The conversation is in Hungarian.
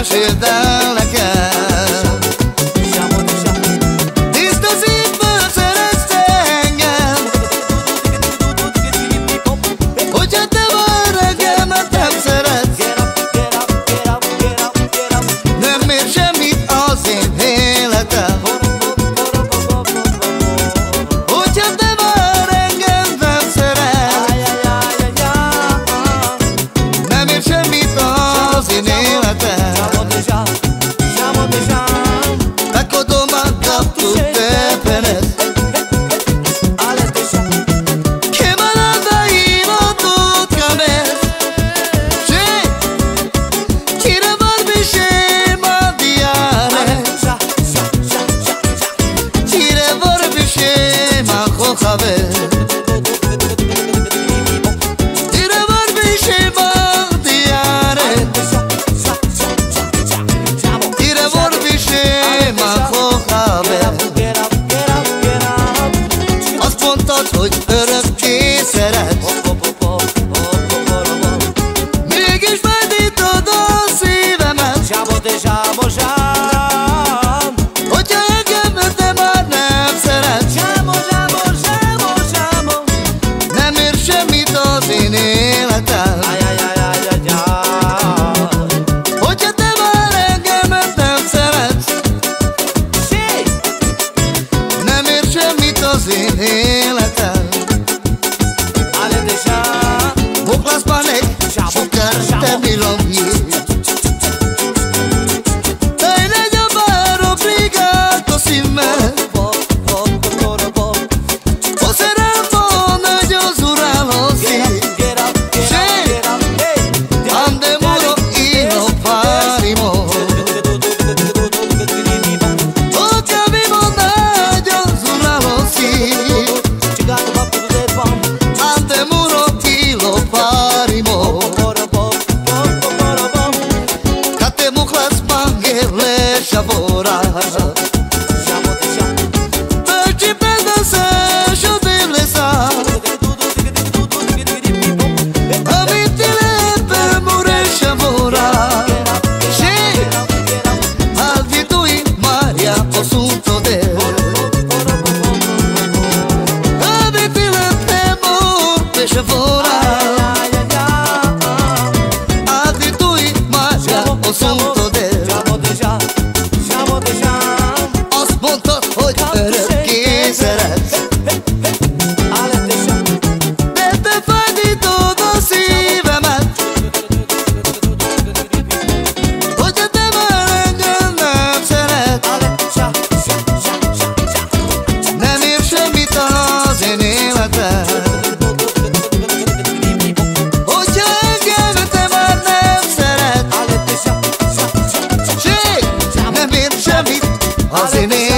meséld el nekem. Tiszta szívből szeretsz engem, hogyha te már engemet nem szeretsz, nem ér semmit az én életem. Hogyha te már engem nem szeretsz, nem ér semmit az én életem. Tako domanda tutte penes, che malanda ino tut kames, cire vorbișe mandiare, cire vorbișe manhohave, cire vorbișe mandiare, cire vorbișe manhohave. Azt mondtad, hogy örökké szeretsz, mégis megnyitod a szívemet. Hogyha engem te már nem szeretsz, nem ér semmit az én életem. Hogyha te már engemet nem szeretsz, nem ér semmit az én életem. Poklas panek, sukar te milongi, daj ne llamar obligato sin me. O será yo zuralo si, ande muro y no parimo. O camino na yo zuralo si, ande muro y no parimo. Kate muhlas mangele shavora, Perci prenda se șodelesa, amintile pe mure shavora, și al vitui Maria o sunto de, amintile pe mure shavora, al vitui Maria o sunto de. Azt mondtad, hogy örökké szeretsz, de te fájdítod a szívemet. Hogyha te már engem nem szeretsz, nem ér semmit az én életem. Hogyha engem te már nem szeretsz, nem ér semmit az én életem.